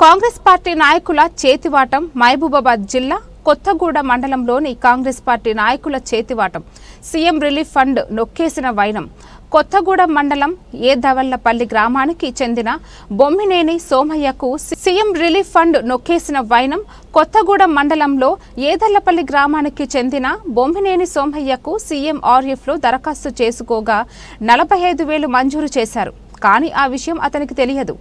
Congress party నాయకుల చేతివాటం మహబూబాబాద్ జిల్లా కొత్తగూడ మండలంలోని కాంగ్రెస్ పార్టీ నాయకుల చేతివాటం సీఎం రిలీఫ్ ఫండ్ నొక్కేసిన వైనం కొత్తగూడ మండలం ఏదవల్లపల్లి గ్రామానికి చెందిన బొమ్మినేని సోమయ్యకు సీఎం రిలీఫ్ ఫండ్ నొక్కేసిన వైనం కొత్తగూడ మండలంలో ఏదల్లపల్లి గ్రామానికి చెందిన బొమ్మినేని సోమయ్యకు సీఎం ఆర్ఎఫ్ లో దరఖాస్తు చేసుకోగా 45,000 మంజూరు చేశారు. కానీ ఆ విషయం అతనికి తెలియదు.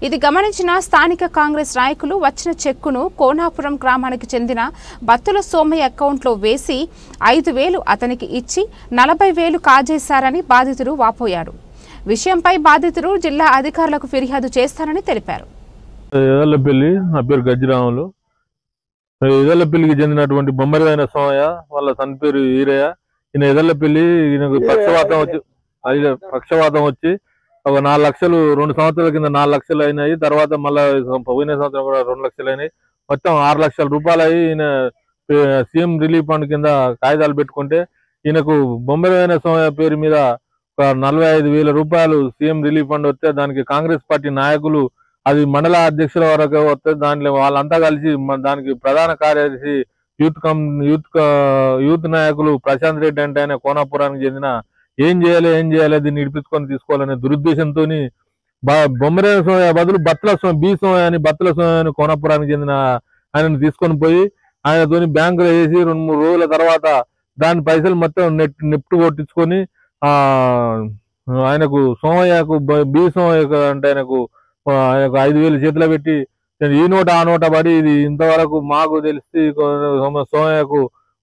ఇది గమనించిన స్థానిక కాంగ్రెస్ నాయకులు వచ్చిన చెక్కును కోనాపురం గ్రామానికి చెందిన బత్తుల సోమయ్య అకౌంట్లో వేసి 5,000 అతనికి ఇచ్చి 40,000 కాజేశారని బాధితుడు వాపోయాడు. విషయంపై బాధితుడు జిల్లా అధికారులకు ఫిర్యాదు చేస్తారని తెలిపారు. ఏదల్లపల్లి నా పేరు గజ్జిరాములు. ఏదల్లపల్లికి చెందినటువంటి బొమ్మరిదైన సోమయ్య వాళ్ళ తన పేరు ఈరయ్య. ఈయన ఏదల్లపల్లి ఈయనకు పక్షవాతం వచ్చి ఒక 4 లక్షలు 2 సంవత్సరాల కింద 4 లక్షలు అయినాయి. తర్వాత మళ్ళీ పోయిన సంవత్సరం కూడా 2 లక్షలు అయినాయి. మొత్తం 6 లక్షల రూపాయలు అయ్యి ఈయన సీఎం రిలీఫ్ ఫండ్ కింద కాగితాలు పెట్టుకుంటే ఈయనకు బొమ్మరైన సోమయ్య పేరు మీద ఒక 45,000 రూపాయలు సీఎం రిలీఫ్ ఫండ్ వస్తే దానికి కాంగ్రెస్ పార్టీ నాయకులు అది మండల అధ్యక్షుల వరకు వస్తే దాంట్లో వాళ్ళంతా కలిసి దానికి ప్రధాన కార్యదర్శి యూత్ నాయకులు ప్రశాంత్ రెడ్డి అంటే ఆయన కోనాపురానికి చెందిన ఏం చేయాలి దీన్ని ఇడిపించుకొని తీసుకోవాలనే దురుద్దేశంతో బొమ్మరైన సోమయ్య బదులు బి సోమయ్య అని బత్తుల సోమయ్య అని కోనాపురానికి చెందిన ఆయనను తీసుకొని పోయి ఆయనతోని బ్యాంకులో వేసి 2-3 రోజుల తర్వాత దాని పైసలు మొత్తం నెప్ట్ కొట్టించుకొని ఆయనకు సోమయ్యకు బి సోమయ్య అంటే ఆయనకు 5,000 చేతిలో పెట్టి ఈ నోట ఆ నోట పడి ఇది ఇంతవరకు మాకు తెలిసి సోమయ్యకు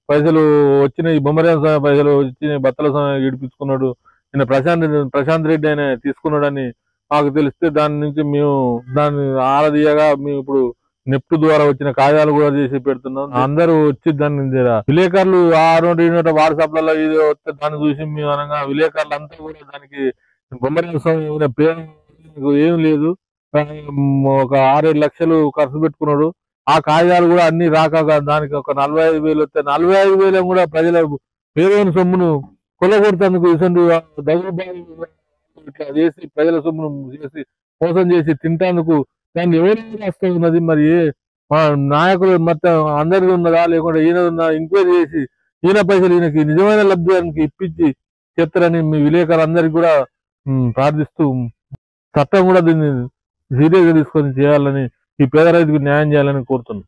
పైసలు వచ్చినాయి. బొమ్మరైన సోమయ్య పైసలు వచ్చి బత్తల సోమయ్య ఇడిపించుకున్నాడు. ఈయన ప్రశాంత్ రెడ్డి ఆయన తీసుకున్నాడని మాకు తెలిస్తే దాని నుంచి మేము దాన్ని ఆరదీయగా మేము ఇప్పుడు నెఫ్ట్ ద్వారా వచ్చిన కాగితాలు కూడా చేసి పెడుతున్నాం. అందరూ వచ్చి దాన్ని విలేకరులు ఆ నోట ఈ నోట వాట్సాప్లలో ఇది వస్తే దాన్ని చూసి మేము అనగా విలేకరులు అంతా కూడా దానికి బొమ్మరైన సోమయ్య పేరు ఏం లేదు, ఒక 6-7 లక్షలు ఖర్చు పెట్టుకున్నాడు. ఆ కాగితాలు కూడా అన్ని రాక దానికి ఒక 45,000 వస్తే 45,000 కూడా ప్రజల పేదైన సొమ్మును కొలగొడుతందుకు ఇట్లా చేసి ప్రజల సొమ్మును చేసి మోసం చేసి తింటేందుకు దాన్ని ఎవరైనా రాష్ట్రం ఉన్నది. మరి మా నాయకులు మొత్తం అందరిది ఉన్నదా లేకుండా ఈయన ఉన్న ఎంక్వైరీ చేసి ఈయన పైసలు ఈయనకి నిజమైన లబ్ధిదారునికి ఇప్పించి చెప్తారని మీ విలేకరులందరికీ కూడా ప్రార్థిస్తూ చట్టం కూడా దీన్ని సీరియస్గా తీసుకొని చేయాలని ఈ పేద రైతుకు న్యాయం చేయాలని కోరుతున్నాం.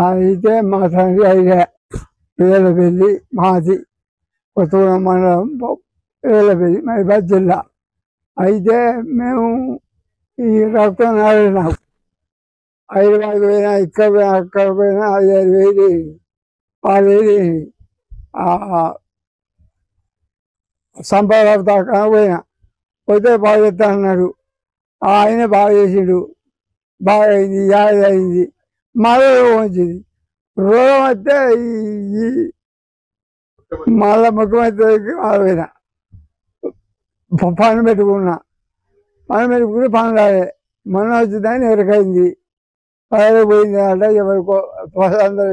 అయితే మా తండ్రి అయితే ఏదల్లపల్లి మాది కొత్తగూడ మండలం ఏదల్లపల్లి మహబూబాబాద్ జిల్లా. అయితే మేము ఈ రక్తం నాడు నాకు 5,000 పోయినా ఇక్కడ పోయినా అక్కడ పోయినా 5,000 6,000 సంపాదన దాకా పోయినా పోతే బాగా చేస్తా అన్నాడు. ఆయన బాగా చేసిండు, బాగా అయింది, యాద అయింది. మళ్ళీ వచ్చింది రోగం వస్తే మళ్ళా ముఖ్యమంత్రికి పోయినా పని పెట్టుకుని పని రాలే. మొన్న వచ్చిందని ఎవరికైంది పదవి పోయింది అంటే ఎవరికో అందరూ